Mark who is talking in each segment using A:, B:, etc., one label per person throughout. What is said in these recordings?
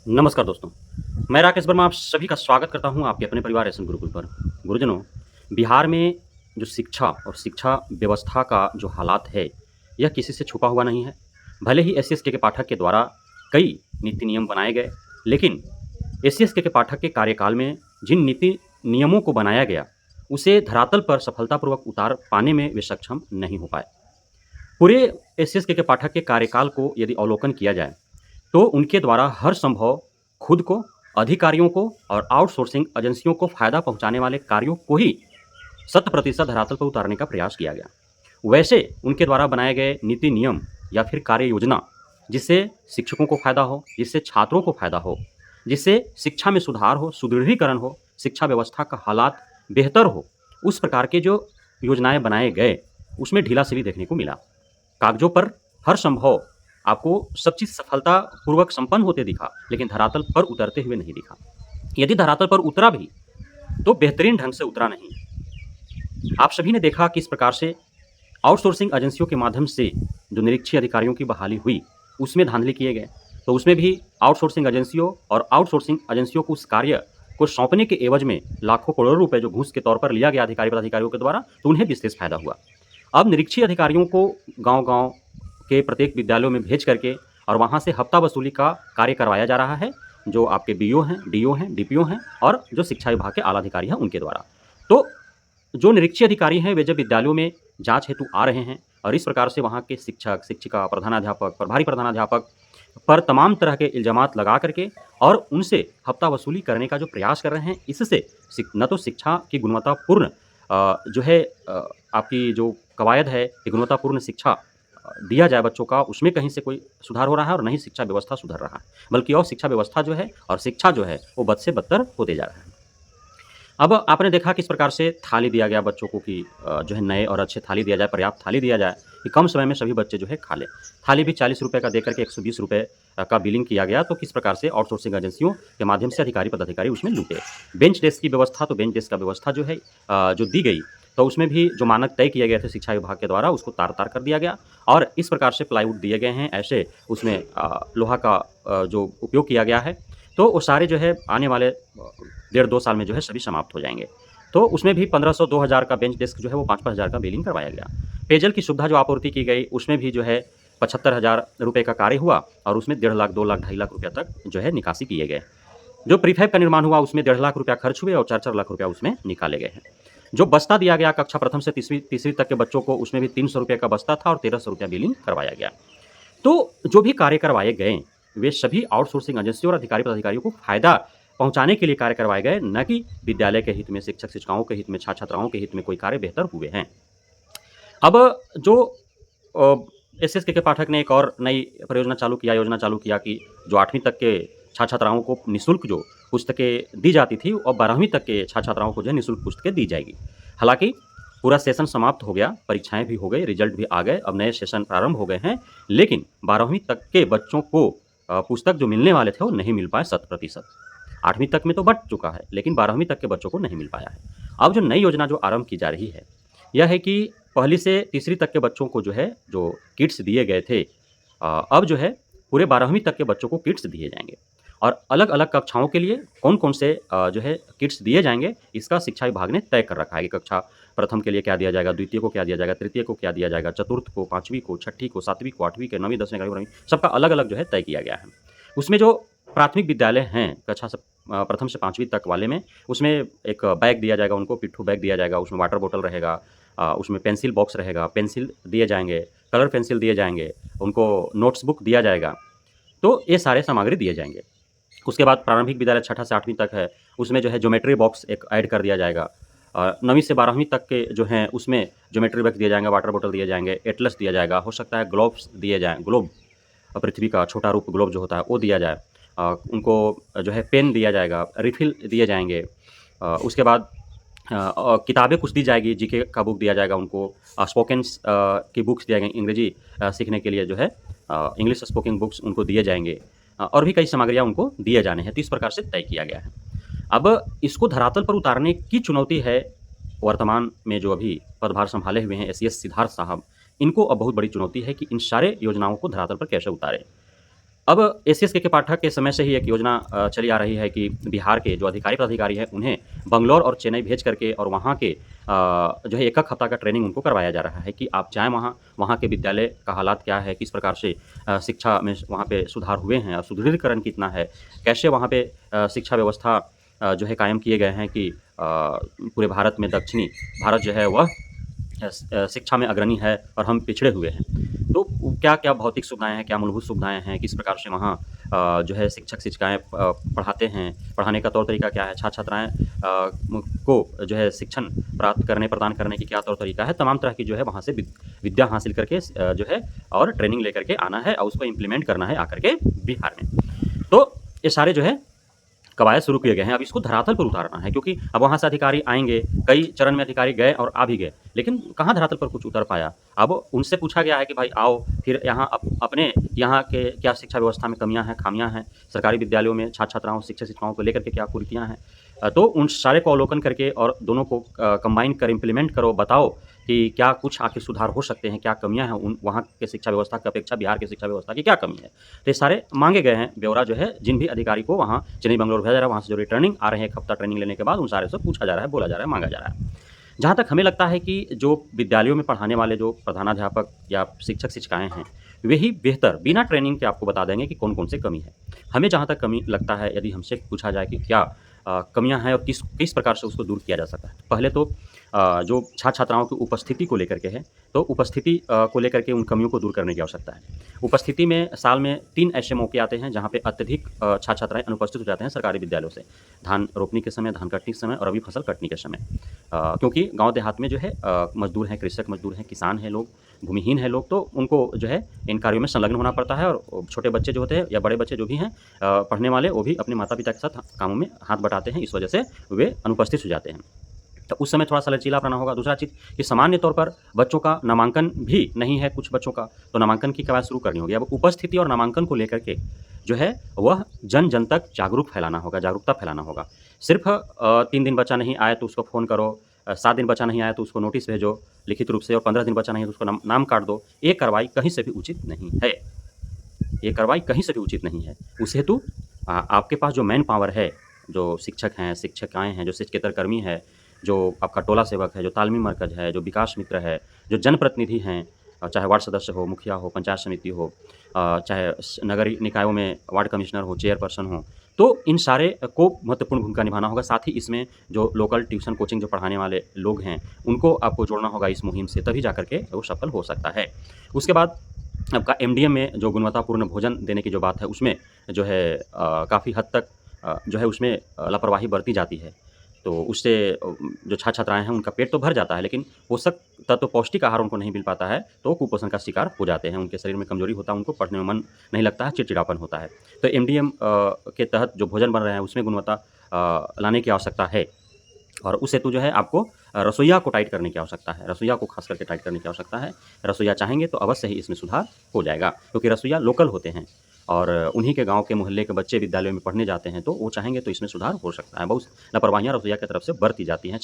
A: नमस्कार दोस्तों, मैं राकेश वर्मा आप सभी का स्वागत करता हूँ आपके अपने परिवार एसएन गुरुकुल पर। गुरुजनों, बिहार में जो शिक्षा और शिक्षा व्यवस्था का जो हालात है, यह किसी से छुपा हुआ नहीं है। भले ही एससी एसटी के पाठक के द्वारा कई नीति नियम बनाए गए, लेकिन एससी एसटी के पाठक के कार्यकाल में जिन नीति नियमों को बनाया गया, उसे धरातल पर सफलतापूर्वक उतार पाने में वे सक्षम नहीं हो पाए। पूरे एससी एसटी के पाठक के कार्यकाल को यदि अवलोकन किया जाए, तो उनके द्वारा हर संभव खुद को, अधिकारियों को और आउटसोर्सिंग एजेंसियों को फ़ायदा पहुँचाने वाले कार्यों को ही शत प्रतिशत धरातल पर उतारने का प्रयास किया गया। वैसे उनके द्वारा बनाए गए नीति नियम या फिर कार्य योजना, जिससे शिक्षकों को फ़ायदा हो, जिससे छात्रों को फ़ायदा हो, जिससे शिक्षा में सुधार हो, सुदृढ़ीकरण हो, शिक्षा व्यवस्था का हालात बेहतर हो, उस प्रकार के जो योजनाएँ बनाए गए, उसमें ढीलासिली देखने को मिला। कागज़ों पर हर संभव आपको सब चीज़ सफलतापूर्वक संपन्न होते दिखा, लेकिन धरातल पर उतरते हुए नहीं दिखा। यदि धरातल पर उतरा भी, तो बेहतरीन ढंग से उतरा नहीं। आप सभी ने देखा किस प्रकार से आउटसोर्सिंग एजेंसियों के माध्यम से जो निरीक्षी अधिकारियों की बहाली हुई, उसमें धांधली किए गए। तो उसमें भी आउटसोर्सिंग एजेंसियों और आउटसोर्सिंग एजेंसियों को उस कार्य को सौंपने के एवज में लाखों करोड़ों रुपए जो घूस के तौर पर लिया गया अधिकारी पदाधिकारियों के द्वारा, तो उन्हें विशेष फायदा हुआ। अब निरीक्षी अधिकारियों को गांव-गांव के प्रत्येक विद्यालयों में भेज करके और वहां से हफ्ता वसूली का कार्य करवाया जा रहा है, जो आपके बीओ हैं, डीओ हैं, डीपीओ हैं और जो शिक्षा विभाग के आला अधिकारी हैं उनके द्वारा। तो जो निरीक्षी अधिकारी हैं वे जब विद्यालयों में जांच हेतु आ रहे हैं और इस प्रकार से वहाँ के शिक्षक, शिक्षिका, प्रधानाध्यापक, प्रभारी प्रधानाध्यापक पर तमाम तरह के इल्ज़ामात लगा करके और उनसे हफ्ता वसूली करने का जो प्रयास कर रहे हैं, इससे न तो शिक्षा की गुणवत्तापूर्ण जो है आपकी जो कवायद है कि गुणवत्तापूर्ण शिक्षा दिया जाए बच्चों का, उसमें कहीं से कोई सुधार हो रहा है और न ही शिक्षा व्यवस्था सुधर रहा है, बल्कि और शिक्षा व्यवस्था जो है और शिक्षा जो है वो बद से बदतर होते जा रहा है। अब आपने देखा किस प्रकार से थाली दिया गया बच्चों को कि जो है नए और अच्छे थाली दिया जाए, पर्याप्त थाली दिया जाए कि कम समय में सभी बच्चे जो है खा लें। थाली भी ₹40 का देकर के ₹120 का बिलिंग किया गया, तो किस प्रकार से आउटसोर्सिंग एजेंसियों के माध्यम से अधिकारी पदाधिकारी उसमें लूटे। बेंच डेस्क की व्यवस्था, तो बेंच डेस्क का व्यवस्था जो है जो दी गई, तो उसमें भी जो मानक तय किए गए थे शिक्षा विभाग के द्वारा, उसको तार-तार कर दिया गया और इस प्रकार से प्लाईवुड दिए गए हैं, ऐसे उसमें लोहा का जो उपयोग किया गया है, तो वो सारे जो है आने वाले डेढ़ 2 साल में जो है सभी समाप्त हो जाएँगे। तो उसमें भी 1500 2000 का बेंच डेस्क जो है वो 5-5 हज़ार का बिलिंग करवाया गया। पेयजल की सुविधा जो आपूर्ति की गई, उसमें भी जो है ₹75,000 का कार्य हुआ और उसमें 1.5 लाख, 2 लाख, ₹2.5 लाख तक जो है निकासी किए गए। जो प्रीफैब का निर्माण हुआ उसमें ₹1.5 लाख खर्च हुए और 4-4 लाख रुपया उसमें निकाले गए हैं। जो बस्ता दिया गया कक्षा प्रथम से तीसरी तक के बच्चों को, उसमें भी ₹300 का बस्ता था और ₹1300 बिलिंग करवाया गया। तो जो भी कार्य करवाए गए, वे सभी आउटसोर्सिंग एजेंसियों और अधिकारी पदाधिकारियों को फ़ायदा पहुँचाने के लिए कार्य करवाए गए, न कि विद्यालय के हित में, शिक्षक-शिक्षिकाओं के हित में, छात्र-छात्राओं के हित में कोई कार्य बेहतर हुए हैं। अब जो अ, एसएसके के पाठक ने एक और नई परियोजना चालू किया, योजना चालू किया कि जो 8वीं तक के छात्र-छात्राओं को निःशुल्क जो पुस्तकें दी जाती थी और 12वीं तक के छात्र-छात्राओं को जो है निःशुल्क पुस्तकें दी जाएगी। हालाँकि पूरा सेशन समाप्त हो गया, परीक्षाएँ भी हो गई, रिज़ल्ट भी आ गए, अब नए सेशन प्रारंभ हो गए हैं, लेकिन 12वीं तक के बच्चों को पुस्तक जो मिलने वाले थे वो नहीं मिल पाए 100%। 8वीं तक में तो बँट चुका है, लेकिन 12वीं तक के बच्चों को नहीं मिल पाया है। अब जो नई योजना जो आरंभ की जा रही है, यह है कि पहली से तीसरी तक के बच्चों को जो है, जो किट्स दिए गए थे अब जो है पूरे 12वीं तक के बच्चों को किट्स दिए जाएँगे और अलग-अलग कक्षाओं के लिए कौन-कौन से जो है किट्स दिए जाएँगे, इसका शिक्षा विभाग ने तय कर रखा है कि कक्षा प्रथम के लिए क्या दिया जाएगा, द्वितीय को क्या दिया जाएगा, तृतीय को क्या दिया जाएगा, चतुर्थ को, 5वीं को, छठी को, 7वीं को, 8वीं को, 9वीं, 10वीं, 11वीं, 12वीं सबका अलग-अलग जो है तय किया गया है। उसमें जो प्राथमिक विद्यालय हैं, कक्षा से प्रथम से 5वीं तक वाले में, उसमें एक बैग दिया जाएगा उनको, पिट्ठू बैग दिया जाएगा, उसमें वाटर बॉटल रहेगा, उसमें पेंसिल बॉक्स रहेगा, पेंसिल दिए जाएँगे, कलर पेंसिल दिए जाएँगे, उनको नोट्स बुक दिया जाएगा। तो ये सारे सामग्री दिए जाएँगे। उसके बाद प्रारंभिक विद्यालय छठा से 8वीं तक है, उसमें जो है ज्योमेट्री बॉक्स एक ऐड कर दिया जाएगा। 9वीं से 12वीं तक के जो हैं उसमें ज्योमेट्री बॉक्स दिए जाएँगे, वाटर बॉटल दिए जाएँगे, एटलस दिया जाएगा, हो सकता है ग्लोब्स दिए जाएँ, ग्लोब पृथ्वी का छोटा रूप ग्लोब जो होता है वो दिया जाए। उनको जो है पेन दिया जाएगा, रिफ़िल दिए जाएँगे। उसके बाद किताबें कुछ दी जाएगी, जीके का बुक दिया जाएगा उनको, स्पोकन्स की बुक्स दिया जाएँगी, अंग्रेजी सीखने के लिए जो है इंग्लिश स्पोकन बुक्स उनको दिए जाएँगे और भी कई सामग्रियाँ उनको दिए जाने हैं, तो इस प्रकार से तय किया गया है। अब इसको धरातल पर उतारने की चुनौती है, वर्तमान में जो अभी पदभार सँभाले हुए हैं एसीएस सिद्धार्थ साहब, इनको अब बहुत बड़ी चुनौती है कि इन सारे योजनाओं को धरातल पर कैसे उतारें। अब एसीएस के पाठक के समय से ही एक योजना चली आ रही है कि बिहार के जो अधिकारी प्राधिकारी हैं उन्हें बंगलौर और चेन्नई भेज करके और वहाँ के जो है 1 हफ्ता का ट्रेनिंग उनको करवाया जा रहा है कि आप जाएँ वहाँ, वहाँ के विद्यालय का हालात क्या है, किस प्रकार से शिक्षा में वहाँ पे सुधार हुए हैं और सुदृढ़ीकरण कितना है, कैसे वहाँ पे शिक्षा व्यवस्था जो है कायम किए गए हैं कि पूरे भारत में दक्षिणी भारत जो है वह शिक्षा में अग्रणी है और हम पिछड़े हुए हैं। तो क्या-क्या भौतिक सुविधाएँ हैं, क्या मूलभूत सुविधाएँ हैं, किस प्रकार से वहाँ जो है शिक्षक-शिक्षिकाएँ पढ़ाते हैं, पढ़ाने का तौर-तरीका क्या है, छात्र-छात्राएँ को जो है शिक्षण प्राप्त करने, प्रदान करने की क्या तौर-तरीका है, तमाम तरह की जो है वहाँ से विद्या हासिल करके जो है और ट्रेनिंग लेकर के आना है और उसको इम्प्लीमेंट करना है आकर के बिहार में। तो ये सारे जो है कवायद शुरू किए गए हैं। अब इसको धरातल पर उतारना है क्योंकि अब वहाँ से अधिकारी आएँगे, कई चरण में अधिकारी गए और आ भी गए, लेकिन कहाँ धरातल पर कुछ उतर पाया। अब उनसे पूछा गया है कि भाई आओ, फिर यहाँ अपने यहाँ के क्या शिक्षा व्यवस्था में कमियाँ हैं, खामियाँ हैं, सरकारी विद्यालयों में छात्र-छात्राओं, शिक्षक-शिक्षिकाओं को लेकर के क्या कुरीतियाँ हैं। तो उन सारे को अवलोकन करके और दोनों को कंबाइन कर इम्प्लीमेंट करो, बताओ कि क्या कुछ आखिर सुधार हो सकते हैं, क्या कमियाँ हैं उन वहाँ के शिक्षा व्यवस्था की अपेक्षा बिहार की शिक्षा व्यवस्था की क्या कमी है। तो ये सारे माँगे गए हैं ब्यौरा जो है जिन भी अधिकारी को वहाँ चेन्नई, बंगलौर भेजा जा रहा है, वहाँ से जो रिटर्निंग आ रहे हैं 1 हफ्ता ट्रेनिंग लेने के बाद उन सारे से पूछा जा रहा है, बोला जा रहा है, माँगा जा रहा है। जहाँ तक हमें लगता है कि जो विद्यालयों में पढ़ाने वाले जो प्रधानाध्यापक या शिक्षक-शिक्षिकाएँ हैं, वे ही बेहतर बिना ट्रेनिंग के आपको बता देंगे कि कौन-कौन से कमी है। हमें जहाँ तक कमी लगता है यदि हमसे पूछा जाए कि क्या कमियाँ हैं और किस किस प्रकार से उसको दूर किया जा सकता है। पहले तो जो छात्र-छात्राओं की उपस्थिति को लेकर के है, तो उपस्थिति को लेकर के उन कमियों को दूर करने की आवश्यकता है। उपस्थिति में साल में 3 ऐसे मौके आते हैं जहाँ पे अत्यधिक छात्र-छात्राएँ अनुपस्थित हो जाते हैं सरकारी विद्यालयों से। धान रोपनी के समय, धान कटनी के समय और रबी फसल कटनी के समय। क्योंकि गाँव देहात में जो है मज़दूर हैं, कृषक मज़दूर हैं, किसान हैं लोग, भूमिहीन हैं लोग, तो उनको जो है इन कार्यों में संलग्न होना पड़ता है और छोटे बच्चे जो होते हैं या बड़े बच्चे जो भी हैं पढ़ने वाले, वो भी अपने माता-पिता के साथ कामों में हाथ बटाते हैं, इस वजह से वे अनुपस्थित हो जाते हैं। तो उस समय थोड़ा-सा लचीलापना होगा। दूसरा चीज़ कि सामान्य तौर पर बच्चों का नामांकन भी नहीं है कुछ बच्चों का, तो नामांकन की कवायद शुरू करनी होगी। अब उपस्थिति और नामांकन को लेकर के जो है वह जन-जन तक जागरूकता फैलाना होगा। सिर्फ़ 3 दिन बच्चा नहीं आया तो उसको फ़ोन करो, 7 दिन बच्चा नहीं आया तो उसको नोटिस भेजो लिखित रूप से और 15 दिन बच्चा नहीं है तो उसको नाम काट दो। ये कार्रवाई कहीं से भी उचित नहीं है। ये कार्रवाई कहीं से भी उचित नहीं है। उस हेतु आपके पास जो मैन पावर है, जो शिक्षक हैं, शिक्षिकाएँ हैं, जो शिक्षकेतर कर्मी है, जो आपका टोला सेवक है, जो तालमी मरकज़ है, जो विकास मित्र है, जो जनप्रतिनिधि हैं चाहे वार्ड सदस्य हो, मुखिया हो, पंचायत समिति हो चाहे नगरीय निकायों में वार्ड कमिश्नर हो, चेयरपर्सन हो, तो इन सारे को महत्वपूर्ण भूमिका निभाना होगा। साथ ही इसमें जो लोकल ट्यूशन कोचिंग जो पढ़ाने वाले लोग हैं, उनको आपको जोड़ना होगा इस मुहिम से, तभी जाकर के वो सफल हो सकता है। उसके बाद आपका एमडीएम में जो गुणवत्तापूर्ण भोजन देने की जो बात है, उसमें जो है काफ़ी हद तक जो है उसमें लापरवाही बरती जाती है। तो उससे जो छात्र-छात्राएँ हैं, उनका पेट तो भर जाता है, लेकिन पोषक तत्व पौष्टिक आहार उनको नहीं मिल पाता है, तो वो कुपोषण का शिकार हो जाते हैं। उनके शरीर में कमज़ोरी होता है, उनको पढ़ने में मन नहीं लगता है, चिड़चिड़ापन होता है। तो एमडीएम के तहत जो भोजन बन रहे हैं, उसमें गुणवत्ता लाने की आवश्यकता है। और उस हेतु जो है आपको रसोइया को टाइट करने की आवश्यकता है। रसोइया को ख़ास करके टाइट करने की आवश्यकता है। रसोइया चाहेंगे तो अवश्य ही इसमें सुधार हो जाएगा, क्योंकि रसोइया लोकल होते हैं और उन्हीं के गाँव के मोहल्ले के बच्चे विद्यालयों में पढ़ने जाते हैं, तो वो चाहेंगे तो इसमें सुधार हो सकता है। बहुत लापरवाहियाँ रसोइया की तरफ से बरती जाती हैं।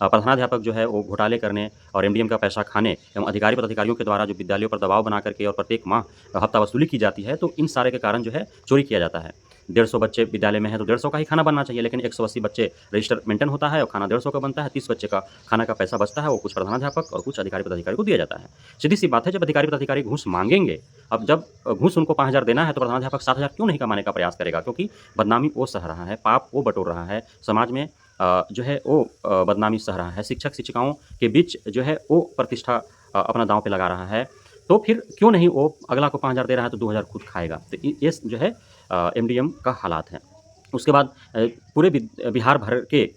A: प्रधानाध्यापक जो है वो घोटाले करने और एमडीएम का पैसा खाने एवं अधिकारी पदाधिकारियों के द्वारा जो विद्यालयों पर दबाव बना करके और प्रत्येक माह हफ्ता वसूली की जाती है, तो इन सारे के कारण जो है चोरी किया जाता है। 150 बच्चे विद्यालय में हैं तो 150 का ही खाना बनना चाहिए, लेकिन 180 बच्चे रजिस्टर मेंटेन होता है और खाना 150 का बनता है। 30 बच्चे का खाना का पैसा बचता है, वो कुछ प्रधानाध्यापक और कुछ अधिकारी पदाधिकारी को दिया जाता है। सीधी-सी बात है, जब अधिकारी पदाधिकारी घूस माँगेंगे, अब जब घूस उनको 5,000 देना है तो प्रधानाध्यापक 7,000 क्यों नहीं कमाने का प्रयास करेगा? क्योंकि बदनामी वो सह रहा है, पाप वो बटोर रहा है, समाज में जो है वो बदनामी सह रहा है, शिक्षक-शिक्षिकाओं के बीच जो है वो प्रतिष्ठा अपना दाँव पे लगा रहा है। तो फिर क्यों नहीं वो अगला को 5,000 दे रहा है तो 2,000 खुद खाएगा। तो ये जो है एमडीएम का हालात है। उसके बाद पूरे बिहार भर के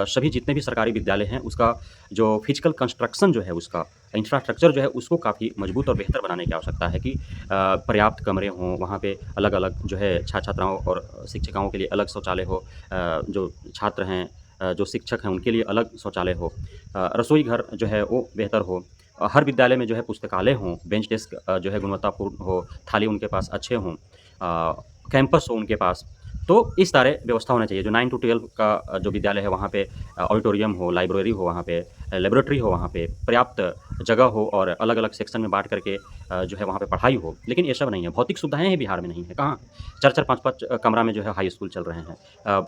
A: सभी जितने भी सरकारी विद्यालय हैं, उसका जो फिजिकल कंस्ट्रक्शन जो है, उसका इंफ्रास्ट्रक्चर जो है, उसको काफ़ी मजबूत और बेहतर बनाने की आवश्यकता है कि पर्याप्त कमरे हों, वहाँ पे अलग-अलग जो है छात्र-छात्राओं और शिक्षिकाओं के लिए अलग शौचालय हो, जो छात्र हैं जो शिक्षक हैं उनके लिए अलग शौचालय हो, रसोई घर जो है वो बेहतर हो, हर विद्यालय में जो है पुस्तकालय हों, बेंच डेस्क जो है गुणवत्तापूर्ण हो, थाली उनके पास अच्छे हों, कैंपस हो उनके पास। तो इस तरह व्यवस्था होना चाहिए। जो 9 टू 12 का जो विद्यालय है वहाँ पे ऑडिटोरियम हो, लाइब्रेरी हो वहाँ पे, लैबोरेटरी हो वहाँ पे, पर्याप्त जगह हो और अलग-अलग सेक्शन में बाँट करके जो है वहाँ पे पढ़ाई हो, लेकिन ये सब नहीं है। भौतिक सुविधाएँ ही बिहार में नहीं है, कहाँ? 4-4 5-5 कमरा में जो है हाई स्कूल चल रहे हैं।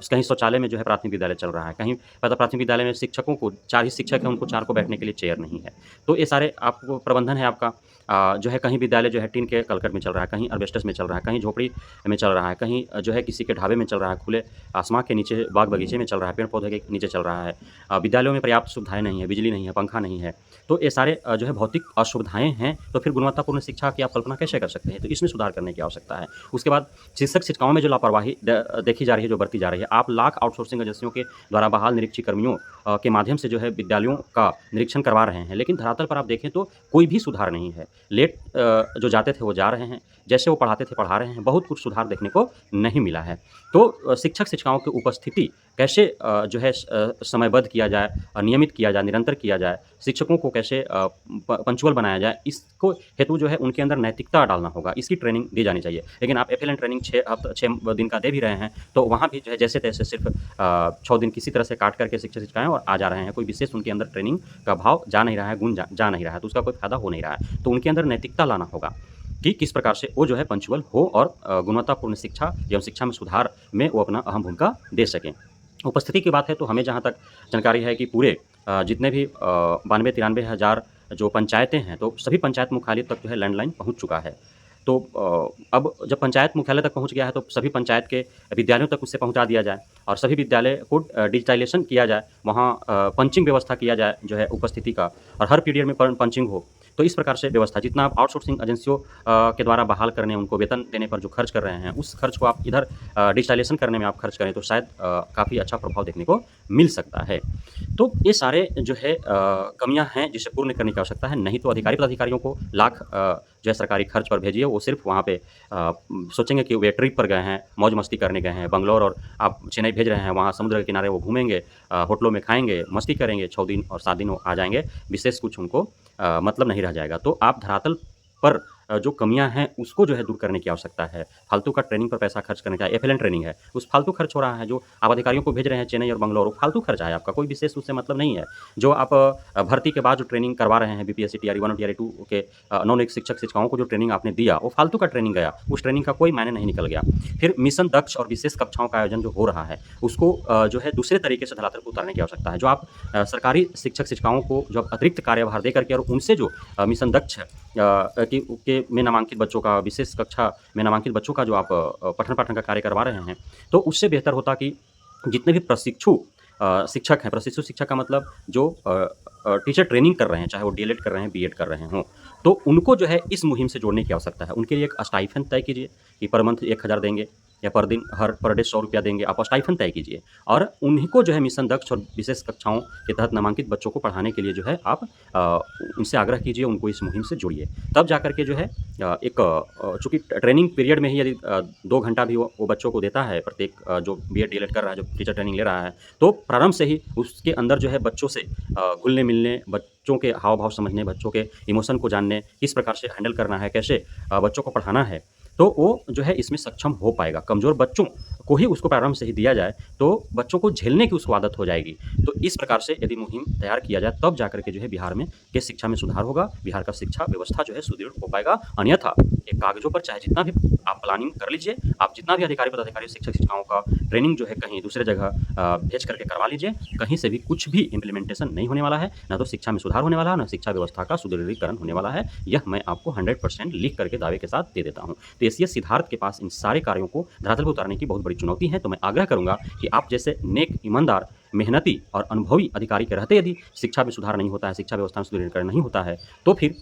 A: कहीं शौचालय में जो है प्राथमिक विद्यालय चल रहा है, कहीं मतलब प्राथमिक विद्यालय में शिक्षकों को 4 ही शिक्षक हैं, उनको 4 को बैठने के लिए चेयर नहीं है। तो ये सारे आपको प्रबंधन है आपका जो है कहीं विद्यालय जो है टीन के करकट में चल रहा है, कहीं एस्बेस्टस में चल रहा है, कहीं झोपड़ी में चल रहा है, कहीं जो है किसी के ढाबे में चल रहा है, खुले आसमान के नीचे बाग-बगीचे में चल रहा है, पेड़-पौधे के नीचे चल रहा है। विद्यालयों में पर्याप्त सुविधाएँ नहीं है, बिजली नहीं है, पंखा नहीं है। तो ये सारे जो है भौतिक असुविधाएँ हैं, तो फिर गुणवत्तापूर्ण शिक्षा की आप कल्पना कैसे कर सकते हैं? तो इसमें सुधार करने की आवश्यकता है। उसके बाद शिक्षक-शिक्षिकाओं में जो लापरवाही देखी जा रही है, जो बरती जा रही है, आप लाख आउटसोर्सिंग एजेंसियों के द्वारा बहाल निरीक्षी कर्मियों के माध्यम से जो है विद्यालयों का निरीक्षण करवा रहे हैं, लेकिन धरातल पर आप देखें तो कोई भी सुधार नहीं है। लेट जो जाते थे वो जा रहे हैं, जैसे वो पढ़ाते थे पढ़ा रहे हैं, बहुत कुछ सुधार देखने को नहीं मिला है। तो शिक्षक-शिक्षिकाओं की उपस्थिति कैसे जो है समयबद्ध किया जाए, नियमित किया जाए, निरंतर किया जाए, शिक्षकों को कैसे पंक्चुअल बनाया जाए, इसको हेतु जो है उनके अंदर नैतिकता डालना होगा, इसकी ट्रेनिंग दी जानी चाहिए। लेकिन आप एफएलएन ट्रेनिंग 6 दिन का दे भी रहे हैं, तो वहाँ भी जो है जैसे-तैसे सिर्फ़ 6 दिन किसी तरह से काट करके शिक्षक-शिक्षिकाएँ और आ जा रहे हैं। कोई विशेष उनके अंदर ट्रेनिंग का भाव जा नहीं रहा है, गुण जा नहीं रहा है, तो उसका कोई फ़ायदा हो नहीं रहा है। तो उनके अंदर नैतिकता लाना होगा कि किस प्रकार से वो जो है पंक्चुअल हो और गुणवत्तापूर्ण शिक्षा एवं शिक्षा में सुधार में वो अपना अहम भूमिका दे सकें। उपस्थिति की बात है तो हमें जहाँ तक जानकारी है कि पूरे जितने भी 92-93 हज़ार जो पंचायतें हैं, तो सभी पंचायत मुख्यालय तक जो है लैंडलाइन पहुँच चुका है। तो अब जब पंचायत मुख्यालय तक पहुँच गया है, तो सभी पंचायत के विद्यालयों तक उसे पहुँचा दिया जाए और सभी विद्यालय को डिजिटाइज़ेशन किया जाए, वहाँ पंचिंग व्यवस्था किया जाए जो है उपस्थिति का और हर पीरियड में पंचिंग हो। तो इस प्रकार से व्यवस्था जितना आप आउटसोर्सिंग एजेंसियों के द्वारा बहाल करने, उनको वेतन देने पर जो खर्च कर रहे हैं, उस खर्च को आप इधर डिजिटाइज़ेशन करने में आप खर्च करें, तो शायद काफ़ी अच्छा प्रभाव देखने को मिल सकता है। तो ये सारे जो है कमियाँ हैं जिसे पूर्ण करने की आवश्यकता है, नहीं तो अधिकारी पदाधिकारियों को लाख जो है सरकारी खर्च पर भेजिए, वो सिर्फ़ वहाँ पे सोचेंगे कि वे ट्रिप पर गए हैं, मौज-मस्ती करने गए हैं, बंगलौर और आप चेन्नई भेज रहे हैं, वहाँ समुद्र के किनारे वो घूमेंगे, होटलों में खाएँगे, मस्ती करेंगे, 6 दिन और 7 दिन वो आ जाएँगे, विशेष कुछ उनको मतलब नहीं रह जाएगा। तो आप धरातल पर जो कमियाँ हैं, उसको जो है दूर करने की आवश्यकता है। फालतू का ट्रेनिंग पर पैसा खर्च करने का एफएलएन ट्रेनिंग है, उस फालतू खर्च हो रहा है, जो आप अधिकारियों को भेज रहे हैं चेन्नई और बंगलौर, वो फालतू खर्चा है आपका, कोई विशेष उससे मतलब नहीं है। जो आप भर्ती के बाद जो ट्रेनिंग करवा रहे हैं बीपीएससी टीआरई 1 और टीआरई 2 के नवनियुक्त शिक्षक-शिक्षिकाओं को जो ट्रेनिंग आपने दिया, वो फालतू का ट्रेनिंग गया, उस ट्रेनिंग का कोई मायने नहीं निकल गया। फिर मिशन दक्ष और विशेष कक्षाओं का आयोजन जो हो रहा है, उसको जो है दूसरे तरीके से धरातल पर उतारने की आवश्यकता है। जो आप सरकारी शिक्षक-शिक्षिकाओं को जो अतिरिक्त कार्यभार दे करके और उनसे जो मिशन दक्ष के में नामांकित बच्चों का, विशेष कक्षा में नामांकित बच्चों का जो आप पठन-पाठन का कार्य करवा रहे हैं, तो उससे बेहतर होता कि जितने भी प्रशिक्षु शिक्षक हैं, प्रशिक्षु शिक्षक का मतलब जो टीचर ट्रेनिंग कर रहे हैं, चाहे वो डीएलएड कर रहे हैं, बीएड कर रहे हों, तो उनको जो है इस मुहिम से जोड़ने की आवश्यकता है। उनके लिए एक स्टाइपेंड तय कीजिए कि पर मंथ 1000 देंगे या पर दिन पर डे ₹100 देंगे, आप स्टाइपेंड तय कीजिए और उन्हीं को जो है मिशन दक्ष और विशेष कक्षाओं के तहत नामांकित बच्चों को पढ़ाने के लिए जो है आप उनसे आग्रह कीजिए, उनको इस मुहिम से जोड़िए। तब जा कर के जो है एक चूँकि ट्रेनिंग पीरियड में ही यदि 2 घंटा भी वो बच्चों को देता है, प्रत्येक जो बीएड डीएलएड कर रहा है, जो टीचर ट्रेनिंग ले रहा है, तो प्रारंभ से ही उसके अंदर जो है बच्चों से घुलने-मिलने, बच्चों के हाव-भाव समझने, बच्चों के इमोशन को जानने, किस प्रकार से हैंडल करना है, कैसे बच्चों को पढ़ाना है, तो वो जो है इसमें सक्षम हो पाएगा। कमज़ोर बच्चों को ही उसको प्रारंभ से ही दिया जाए, तो बच्चों को झेलने की उसको आदत हो जाएगी। तो इस प्रकार से यदि मुहिम तैयार किया जाए, तब जाकर के जो है बिहार में के शिक्षा में सुधार होगा, बिहार का शिक्षा व्यवस्था जो है सुदृढ़ हो पाएगा। अन्यथा एक कागज़ों पर चाहे जितना भी आप प्लानिंग कर लीजिए, आप जितना भी अधिकारी पदाधिकारी शिक्षक-शिक्षिकाओं का ट्रेनिंग जो है कहीं दूसरे जगह भेज करके करवा लीजिए, कहीं से भी कुछ भी इम्प्लीमेंटेशन नहीं होने वाला है, ना तो शिक्षा में सुधार होने वाला है, ना शिक्षा व्यवस्था का सुदृढ़ीकरण होने वाला है। यह मैं आपको 100% लिख करके दावे के साथ दे देता हूँ। तो एसीएस सिद्धार्थ के पास इन सारे कार्यों को धरातल पर उतारने की बहुत बड़ी चुनौती है, तो मैं आग्रह करूँगा कि आप जैसे नेक, ईमानदार, मेहनती और अनुभवी अधिकारी के रहते यदि शिक्षा में सुधार नहीं होता है, शिक्षा व्यवस्था में सुदृढ़ीकरण नहीं होता है, तो फिर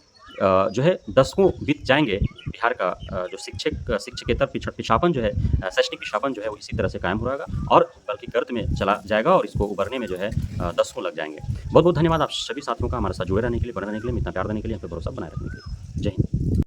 A: जो है दशकों बीत जाएँगे, बिहार का जो शिक्षकेतर पिछड़ापन जो है शैक्षणिक पिछड़ापन जो है वो इसी तरह से कायम हो रहेगा और बल्कि गर्त में चला जाएगा और इसको उभरने में जो है दशकों लग जाएँगे। बहुत-बहुत धन्यवाद आप सभी साथियों का हमारे साथ जुड़े रहने के लिए, बने रहने के लिए, इतना प्यार देने के लिए, हम पे भरोसा बनाए रखने के लिए। जय हिंद।